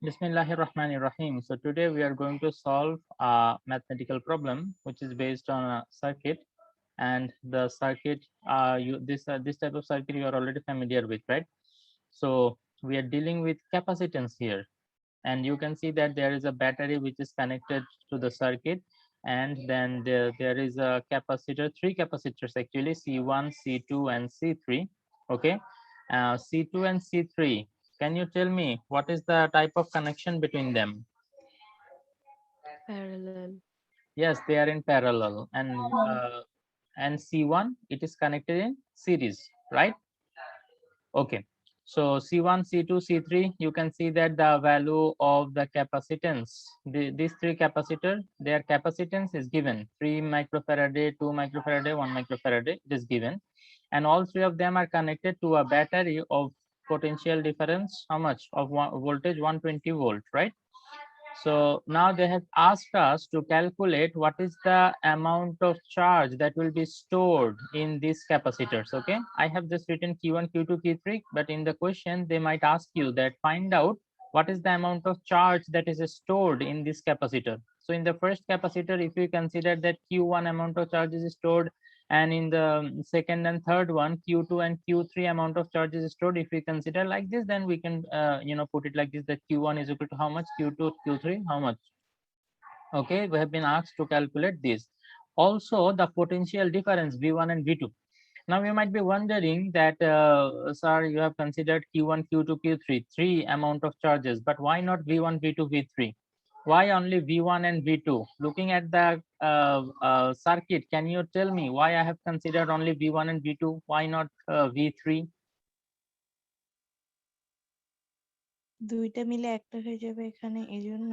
Bismillahir Rahmanir Rahim. So today we are going to solve a mathematical problem which is based on a circuit, and the circuit this type of circuit you are already familiar with, right? So we are dealing with capacitance here, and you can see that there is a battery which is connected to the circuit, and then there is a capacitor, three capacitors actually, C1, C2 and C3. Okay, C2 and C3, can you tell me what is the type of connection between them? Parallel. Yes, they are in parallel, and C1, it is connected in series, right? Okay, so C1, C2, C3, you can see that the value of the capacitance, these three capacitor, their capacitance is given 3 microfarad, 2 microfarad, 1 microfarad, it is given, and all three of them are connected to a battery of potential difference, how much of voltage, 120 volt, right? So now they have asked us to calculate what is the amount of charge that will be stored in these capacitors. Okay, I have just written Q1, Q2, Q3, but in the question they might ask you that find out what is the amount of charge that is stored in this capacitor. So in the first capacitor, if you consider that Q1 amount of charge is stored, and in the second and third one, Q2 and Q3 amount of charge is stored, if we consider like this, then we can put it like this, that Q1 is equal to how much, Q2, Q3 how much. Okay, we have been asked to calculate this. Also the potential difference V1 and V2. Now you might be wondering that sir, you have considered Q1, Q2, Q3, three amount of charges, but why not V1, V2, V3? Why only V1 and V2? Looking at the circuit, can you tell me why I have considered only V1 and V2? Why not V3? দুইটা মিলে একটা হয়ে যাবে এখানে এইজন্য।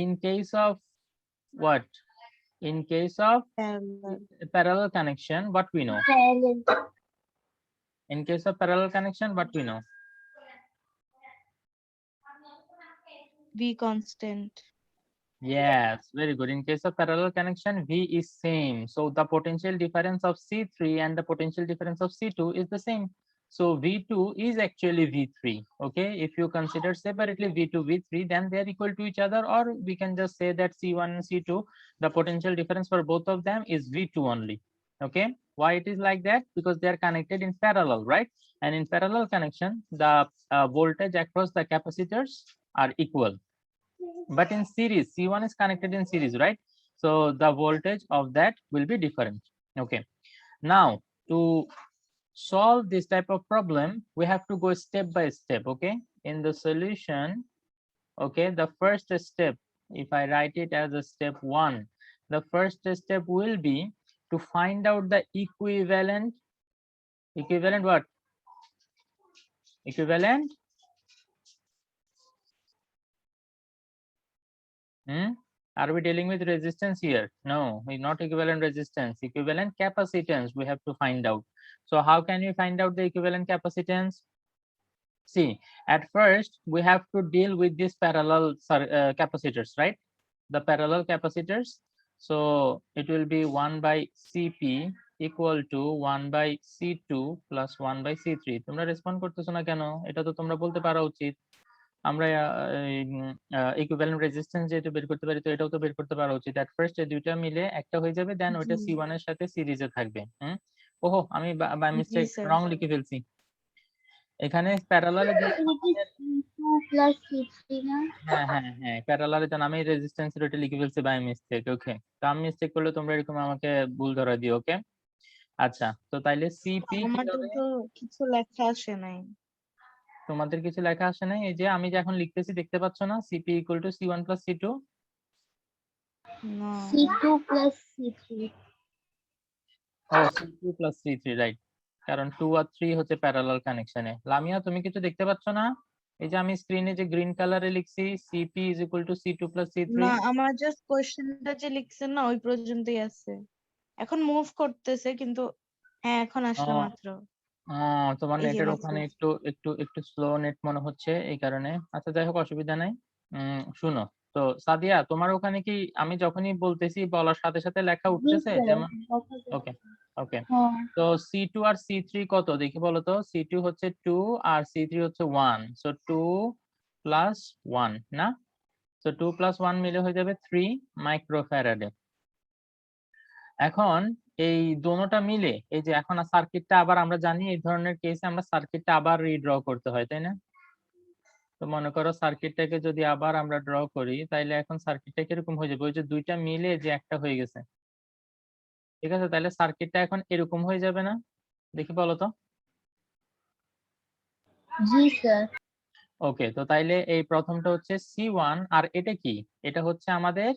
In case of what? In case of Parallel. parallel connection, what we know? In case of parallel connection, what we know? V constant. Yes, very good. In case of parallel connection, V is same. So the potential difference of C3 and the potential difference of C2 is the same. So V2 is actually V3. Okay, if you consider separately V2, V3, then they are equal to each other, or we can just say that C1 and C2, the potential difference for both of them is V2 only. Okay, why it is like that? Because they are connected in parallel, right? And in parallel connection, the voltage across the capacitors are equal. But in series, C1 is connected in series, right? So the voltage of that will be different. Okay, now to solve this type of problem, we have to go step by step. Okay, in the solution, okay, the first step, if I write it as a step 1, the first step will be to find out the equivalent what, equivalent Are we dealing with resistance here? No, not equivalent resistance, equivalent capacitance we have to find out. So how can you find out the equivalent capacitance? See, at first we have to deal with these parallel capacitors, right? The parallel capacitors. So it will be 1 by Cp equal to 1 by C2 plus 1 by C3. তোমরা respond করতেছো না কেন? এটা তো তোমরা বলতে পারা উচিত। আমরা ইকুইভ্যালেন্ট রেজিস্ট্যান্স যেহেতু বের করতে পারি, তো এটাও তো বের করতে পারা উচিত। এট ফার্স্ট এই দুইটা মিলে একটা হয়ে যাবে, দেন ওইটা জি C1 এর সাথে সিরিজে থাকবে। ওহো, আমি বাই জি মিস্টেক স্যার। রং লিখে ফেলছি। এখানে প্যারালালে যে হ্যাঁ হ্যাঁ হ্যাঁ প্যারালালে তো আমি রেজিস্ট্যান্স এটা লিখে ফেলছি বাই মিস্টেক। ওকে, তো আমি মিস্টেক করলে তোমরা এরকম আমাকে ভুল ধরা দিও। ওকে, আচ্ছা, তো তাইলে সিপি কি আমারটা হবে? তো কিছু লেখা আসে নাই। তোমাদের কিছু লেখা আসে নাই? এই যে আমি যে এখন লিখতেছি দেখতে পাচ্ছ না, CP equal to C1 plus C2। না C2 plus C3. ও C2 প্লাস C3, রাইট, কারণ 2 আর 3 হচ্ছে প্যারালাল কানেকশনে। লামিয়া, তুমি কিছু দেখতে পাচ্ছ না? এই যে আমি স্ক্রিনে যে গ্রিন কালারে লিখছি CP is equal to C2 plus C3। না আমার জাস্ট কোশ্চেনটা যে লিখছেন না ওই পর্যন্তই আছে। এখন মুভ করতেছে কিন্তু হ্যাঁ এখন আসলো মাত্র। তোমার এই যে নেটের ওখানে মেসেজ। একটু একটু একটু স্লো নেট মনে হচ্ছে, এই কারণে। আচ্ছা, যাই হোক, অসুবিধা নাই। শুনো, তো সাদিয়া, তোমার ওখানে কি আমি যখনই বলতেছি বলার সাথে সাথে লেখা জি উঠতেছে? স্যার, যেমন দেখা ওকে, যাচ্ছে। ওকে, হ্যাঁ, তো C2 আর C3 কত দেখি বলো তো? C2 হচ্ছে 2 আর C3 হচ্ছে 1। সো 2 প্লাস 1 না? তো 2 প্লাস 1 মিলে হয়ে যাবে 3 মাইক্রোফ্যারাডে। এখন এই দোনোটা মিলে এই যে এখন সার্কিটটা আবার আমরা জানি এই ধরনের কেসে আমরা সার্কিটটা আবার রিড্র করতে হয়, তাই না? তো মনে করো সার্কিটটাকে যদি আবার আমরা ড্র করি তাইলে এখন সার্কিটটা কিরকম হয়ে যাবে? ওই যে দুইটা মিলে যে একটা হয়ে গেছে, ঠিক আছে? তাহলে সার্কিটটা এখন এরকম হয়ে যাবে না? দেখি বলো তো। জি স্যার। ওকে, তো তাইলে এই প্রথমটা হচ্ছে C1 আর এটা কি? এটা হচ্ছে আমাদের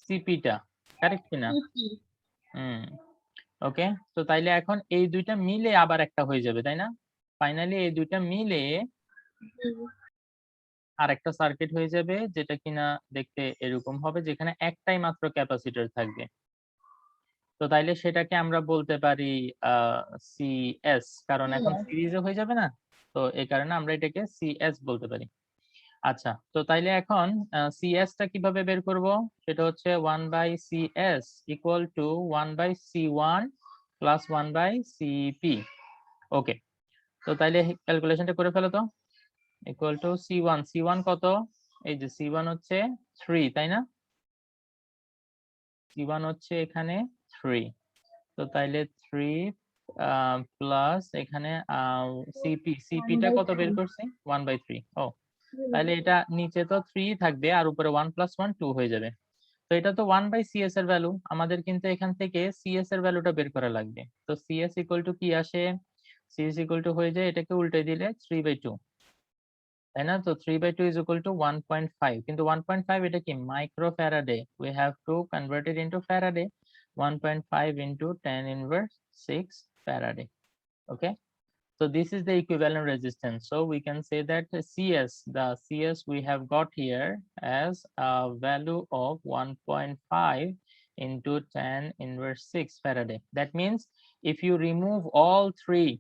সিপিটা, কারেক্ট কিনা? সিপি। হুম, ওকে। তো তাইলে এখন এই দুইটা মিলে আবার একটা হয়ে যাবে, তাই না? ফাইনালি এই দুইটা মিলে আর একটা সার্কিট হয়ে যাবে যেটা কিনা দেখতে এরকম হবে, যেখানে একটাই মাত্র ক্যাপাসিটর থাকবে। তো তাইলে সেটাকে আমরা বলতে পারি সিএস, কারণ এখন সিরিজে হয়ে যাবে না, তো এই কারণে আমরা এটাকে সিএস বলতে পারি। আচ্ছা, তো তাইলে এখন সিএস টা কিভাবে বের করব? সেটা হচ্ছে 1/CS equal to 1/C1 plus 1/CP। ওকে, তো তাইলে ক্যালকুলেশনটা করে ফেলো তো। ইকুয়াল টু C1, C1 কত? এই যে C1 হচ্ছে 3, তাই না? C1 হচ্ছে এখানে 3। তো তাইলে 3 প্লাস এখানে সিপি টা কত বের করছি? 1/3। ও, তাহলে এটা নিচে তো 3 থাকবে আর উপরে 1 + 1 2 হয়ে যাবে। তো এটা তো 1/CS এর ভ্যালু, আমাদের কিন্তু এখান থেকে CS এর ভ্যালুটা বের করা লাগবে। তো CS ইকুয়াল টু কি আসে? CS ইকুয়াল টু হয়ে যায় এটাকে উল্টে দিলে 3/2, তাই না? তো 3/2 ইজ ইকুয়াল টু 1.5, কিন্তু 1.5 এটা কি? মাইক্রোফ্যারাডে। We have to convert it into ফ্যারাডে। 1.5 into 10 inverse 6 Faraday. Okay, so this is the equivalent resistance. So we can say that the CS we have got here as a value of 1.5 into 10 inverse 6 Faraday. That means if you remove all three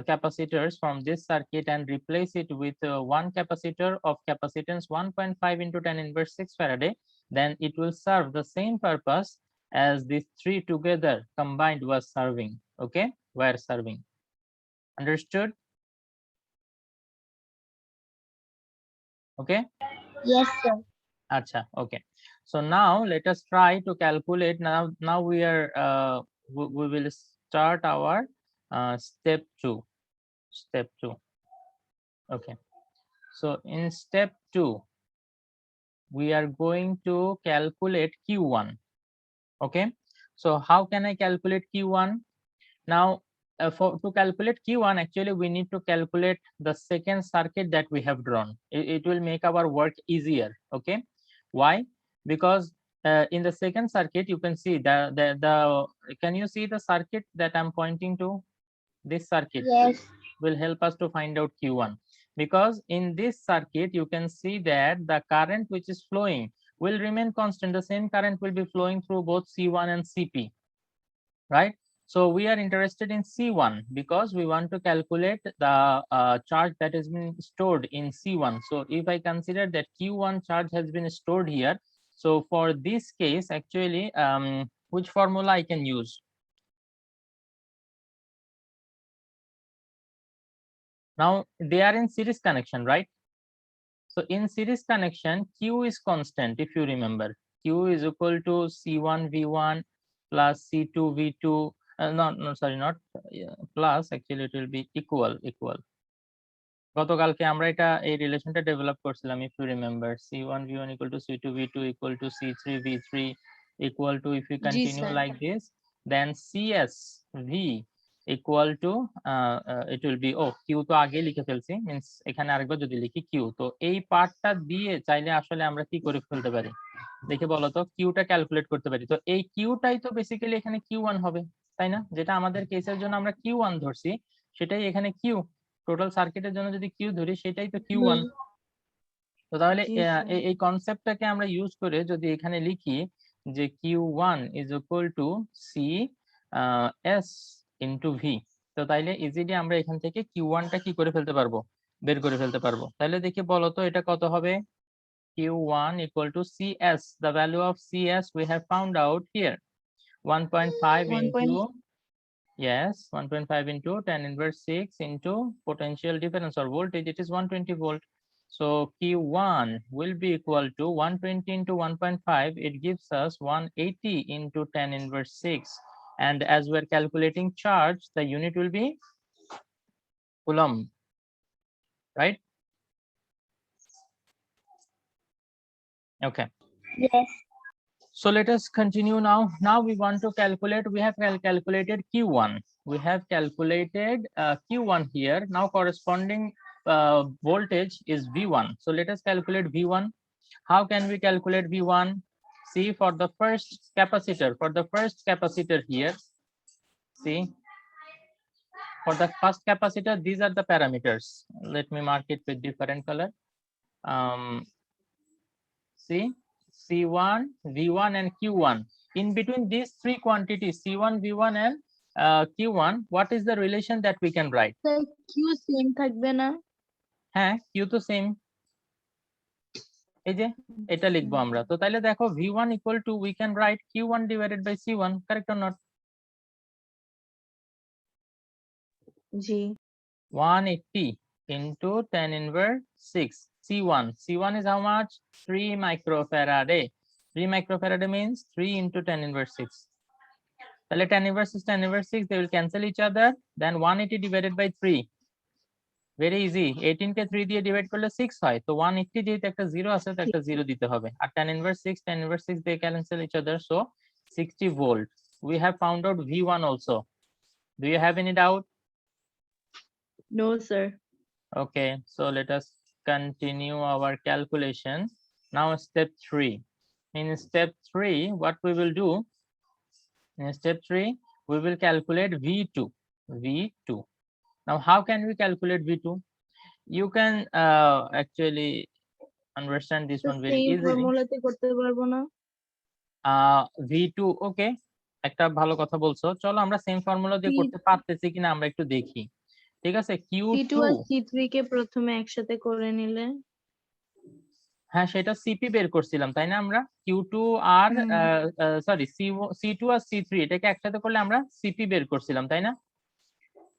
capacitors from this circuit and replace it with one capacitor of capacitance 1.5 into 10 inverse 6 Faraday, then it will serve the same purpose as these three together combined was serving. Okay, were serving. Understood? Okay. Yes sir. Acha, okay. So now let us try to calculate. Now we are we will start our step 2. Step 2. Okay. So in step 2, we are going to calculate Q1. Okay. So how can I calculate Q1? Now, to calculate Q1, actually we need to calculate the second circuit that we have drawn. It will make our work easier. Okay, why? Because in the second circuit you can see the can you see the circuit that I'm pointing to? This circuit Yes. will help us to find out Q1, because in this circuit you can see that the current which is flowing will remain constant. The same current will be flowing through both C1 and CP, right? So we are interested in C1 because we want to calculate the charge that has been stored in C1. So if I consider that Q1 charge has been stored here, so for this case, actually, which formula I can use? Now they are in series connection, right? So in series connection, Q is constant. If you remember, Q is equal to C1 V1 plus C2 V2. Not plus, actually it will be equal. গতকালকে আমরা এটা এই রিলেশনটা develop করছিলাম, if you remember, C1 V1 equal to C2 V2 equal to C3 V3 equal to, if you continue sir. like this, then CS V equal to it will be, Q তো আগে লিখে ফেলছি, means এখানে আরেকবার যদি লিখি Q, তো এই পার্টটা দিয়ে চাইলে আসলে আমরা কি করে ফেলতে পারি দেখে বলো তো, কিউটা ক্যালকুলেট করতে পারি। তো এই কিউটাই তো বেসিক্যালি এখানে Q1 হবে, তাই না? যেটা আমাদের কেসের জন্য আমরা Q1 ধরছি সেটাই এখানে কিউ। টোটাল সার্কিটের জন্য যদি কিউ ধরি সেটাই তো Q1। তো তাহলে জি, স্যার। এই কনসেপ্টটাকে আমরা ইউজ করে যদি এখানে লিখি যে Q1 is equal to C S into V, তো তাইলে ইজিলি আমরা এখান থেকে Q1 টা কি করে ফেলতে পারবো? বের করে ফেলতে পারবো। তাহলে দেখি বলো তো এটা কত হবে? Q1 equal to CS. The value of CS we have found out here. 1.5 into Yes, 1.5 into tan inverse 6 into potential difference or voltage, it is 120 volt. So Q1 will be equal to 120 into 1.5, it gives us 180 into tan inverse 6. And as we're calculating charge, the unit will be coulomb, right? Okay. Yes. So let us continue now. Now we want to calculate, we have calculated Q1. We have calculated Q1 here. Now corresponding voltage is V1. So let us calculate V1. How can we calculate V1? See, for the first capacitor here, see, for the first capacitor, these are the parameters. Let me mark it with different color. See, C1, V1 and Q1. In between these three quantities, C1, V1 and Q1, what is the relation that we can write? Sir Q same থাকবে না? হ্যাঁ, Q তো same. এই যে এটা লিখবো আমরা। তো তাহলে দেখো V1 equal to we can write Q1 divided by C1, correct or not? G. 180 into tan inverse 6. C1. C1 is how much? 3 microfarad. 3 microfarad means 3 into tan inverse 6. তাহলে tan inverse 6, tan inverse 6, they will cancel each other. Then 180 divided by 3. Very easy. 18 কে 3 দিয়ে divide করলে 6 হয়। তো 180 যেহেতু একটা 0 আছে তো একটা 0 দিতে হবে। আর tan inverse 6, tan inverse 6, they cancel each other. So 60 volt. We have found out V1 also. Do you have any doubt? No sir. Okay, so let us continue our calculation. Now step 3. In step 3, what we will do? In step 3, we will calculate V2. V2. Now, how can we calculate V2? You can actually understand this one very এই easily. ফর্মুলাতে করতে পারবো না? V2, okay. একটা ভালো কথা বলছো। চলো আমরা সেম ফর্মুলা দিয়ে করতে পারতেছি কিনা আমরা একটু দেখি। ঠিক আছে, C2 Q2 আর C3 কে প্রথমে একসাথে করে নিলে? হ্যাঁ, সেটা সিপি বের করছিলাম তাই না আমরা? Q2 আর সরি C2 আর C3 এটাকে একসাথে করলে আমরা সিপি বের করছিলাম তাই না?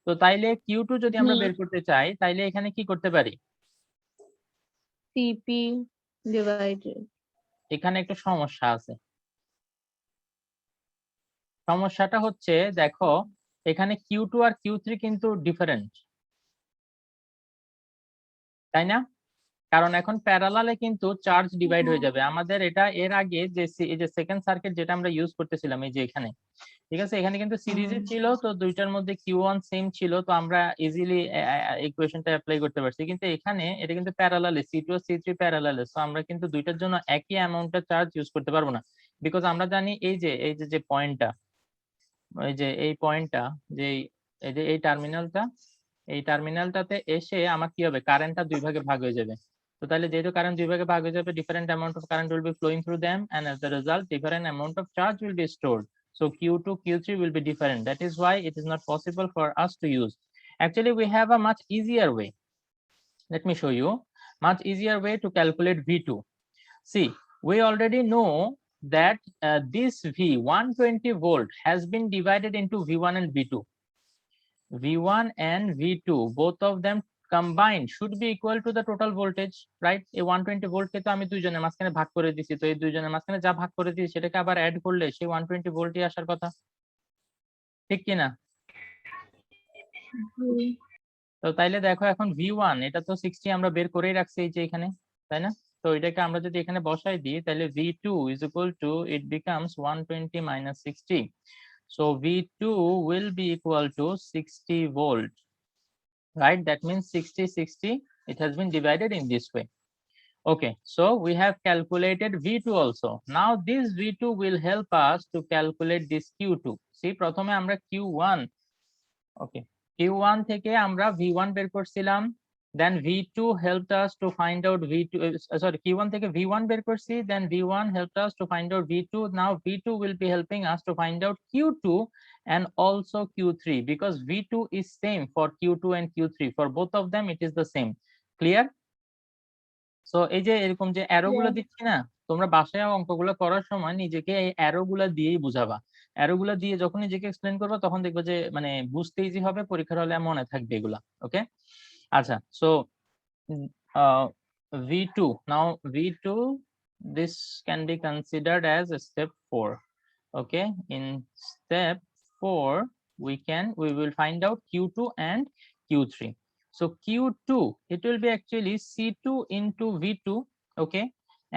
তো তাইলে Q2 যদি আমরা বের করতে চাই তাইলে এখানে কি করতে পারি? CP divided. এখানে একটু সমস্যা আছে। সমস্যাটা হচ্ছে দেখো এখানে Q2 আর Q3 কিন্তু ডিফারেন্ট, তাই না? কারণ এখন প্যারালালে কিন্তু চার্জ ডিভাইড হয়ে যাবে। আমাদের এটা এর আগে যে এই যে সেকেন্ড সার্কিট যেটা আমরা ইউজ করতেছিলাম এই যে এখানে, ঠিক আছে, এখানে কিন্তু সিরিজে ছিল তো দুইটার মধ্যে Q1 সেম ছিল তো আমরা ইজিলি ইকুয়েশনটা অ্যাপ্লাই করতে পারছি। কিন্তু এখানে এটা কিন্তু প্যারালালে C2 আর C3 প্যারালালে, সো আমরা কিন্তু দুইটার জন্য একই অ্যামাউন্টের চার্জ ইউজ করতে পারবো না। বিকজ আমরা জানি এই যে পয়েন্টটা, এই যে এই পয়েন্টটা, যে এই যে এই টার্মিনালটাতে এসে আমার কি হবে, কারেন্টটা দুই ভাগে ভাগ হয়ে যাবে। তো তাহলে যেহেতু কারেন্ট দুই ভাগে ভাগ হয়ে যাবে, different amount of current will be flowing through them and as a result different amount of charge will be stored. So Q2 Q3 will be different. That is why it is not possible for us to use. Actually we have a much easier way. Let me show you much easier way to calculate V2. See, we already know that this V 120 volt has been divided into V1 and V2. V1 and V2, both of them combined should be equal to the total voltage, right? এই 120 volt কে তো আমি দুইজনের মাঝখানে ভাগ করে দিছি, তো এই দুইজনের মাঝখানে যা ভাগ করে দিয়েছি সেটাকে আবার অ্যাড করলে সেই 120 ভোল্টই আসার কথা, ঠিক কি না? তো তাইলে দেখো এখন V1 এটা তো 60 আমরা বের করেই রাখছি এই যে এখানে, তাই না? তো এটাকে আমরা যদি এখানে বসাই দিই তাহলে V2 is equal to, it becomes 120 minus 60. So V2 will be equal to 60 volt. Right, that means 60 60 it has been divided in this way. Okay, so we have calculated V2 also. Now this V2 will help us to calculate this Q2. See, প্রথমে আমরা Q1, okay, Q1 থেকে আমরা V1 বের করছিলাম, then V2 helped us to find out V2, sorry, Q1 থেকে V1 বের করছি, then V1 helped us to find out V2. Now V2 will be helping us to find out Q2 and also Q3 because V2 is same for Q2 and Q3. For both of them it is the same. Clear? So এই যে এরকম যে arrow গুলো দিচ্ছি না, তোমরা বাসায় অঙ্কগুলো করার সময় নিজেকে এই অ্যারো গুলা দিয়েই বুঝাবা। অ্যারো গুলা দিয়ে যখন নিজেকে এক্সপ্লেন করবা তখন দেখবে যে মানে বুঝতে ইজি হবে, পরীক্ষার হলে মনে থাকবে এগুলা। ওকে, আচ্ছা। So V2, now V2, this can be considered as a step 4. Okay, in step 4 we will find out Q2 and Q3. So Q2, it will be actually C2 into V2. Okay,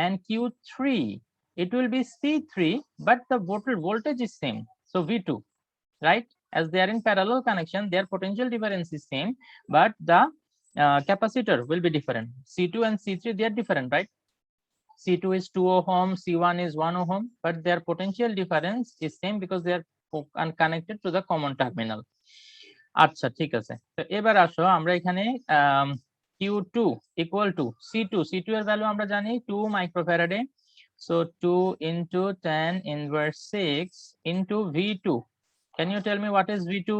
and Q3, it will be C3, but the voltage is same, so V2, right? As they are in parallel connection, their potential difference is same, but the capacitor will be different. C2 and C3, they are different, right? C2 is 2 ohm, C1 is 1 ohm, but their potential difference is same because they are connected to the common terminal. আচ্ছা, ঠিক আছে। তো এবার আসো আমরা এখানে Q2 equal to C2 এর value আমরা জানি 2 মাইক্রোফ্যারাডে। So 2 into 10 inverse 6 into V2. Can you tell me what is V2?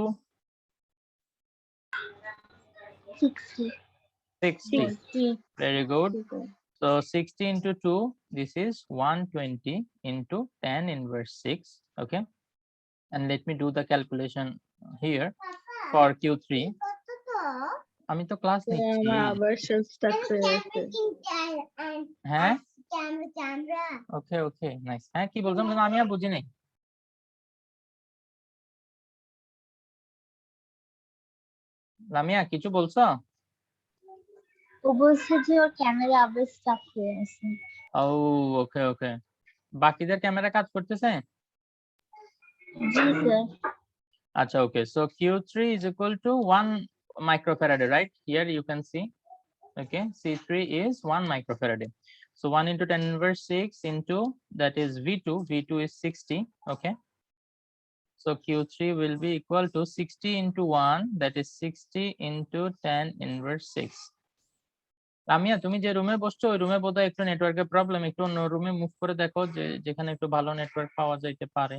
60. 60. Very good. So 60 into 2, this is 120 into 10 inverse 6. Okay, and let me do the calculation here for Q3. আমি তো class নিচ্ছি। হ্যাঁ, ওকে ওকে, nice. হ্যাঁ, কি বললাম যেন আমি আর বুঝি নাই। লামিয়া কিছু বলছো? ও বলছে যে ওর ক্যামেরা আবার স্টাক হয়ে আছে। ও ওকে ওকে, বাকিদের ক্যামেরা কাজ করতেছে? জি স্যার। আচ্ছা, okay, so Q3 is equal to 1 microfarad, right? Here you can see. Okay, C3 is 1 microfarad. So 1 into 10 inverse 6 into that is V2. V2 is 60. Okay, so Q3 will be equal to 60 into 1, that is 60 into 10 inverse 6. Lamia, তুমি যে রুমে বসছো ওই রুমে বোধহয় একটু নেটওয়ার্কের problem, একটু অন্য রুমে মুভ করে দেখো যে যেখানে একটু ভালো নেটওয়ার্ক পাওয়া যাইতে পারে।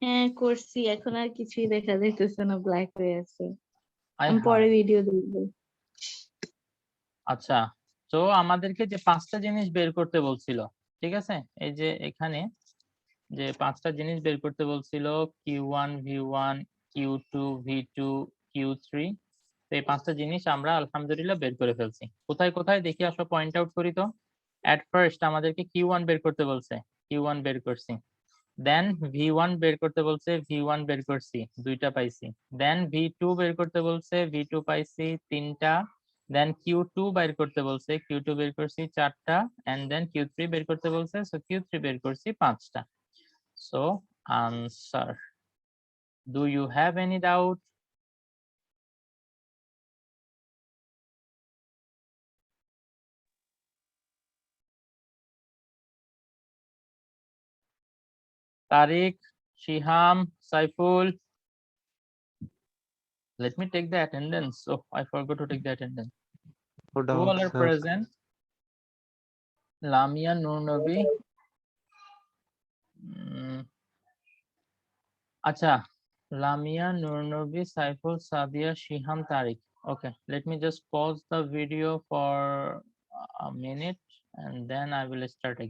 হ্যাঁ করছি, এখন আর কিছুই দেখা যাইতেছে না, ব্ল্যাক হয়ে আছে। আয় আমি হায়। পরে ভিডিও দেখবো। আচ্ছা, তো আমাদেরকে যে 5টা জিনিস বের করতে বলছিল, ঠিক আছে? এই যে এখানে যে 5টা জিনিস বের করতে বলছিল, Q1 V1 Q2 V2 Q3, তো এই 5টা জিনিস আমরা আলহামদুলিল্লাহ বের করে ফেলছি। কোথায় কোথায় দেখি আসো, পয়েন্ট আউট করি তো। এট ফার্স্ট আমাদেরকে Q1 বের করতে বলছে, Q1 বের করছি। দেন V1 বের করতে বলছে, V1 বের করছি, 2টা পাইছি। দেন V2 বের করতে বলছে, V2 পাইছি 3টা। দেন Q2 বের করতে বলছে, Q2 বের করছি 4টা। এন্ড দেন Q3 বের করতে বলছে, সো Q3 বের করছি 5টা। So answer, do you have any doubt? Tariq, Shiham, Saiful. Let me take the attendance. Oh, I forgot to take the attendance. No Who doubt, all are sir. present? Lamia, Noornabi. Acha, Lamia, Noornabi, Saiful, Sadia, Shiham, Tariq. Okay, let me just pause the video for a minute and then I will start again.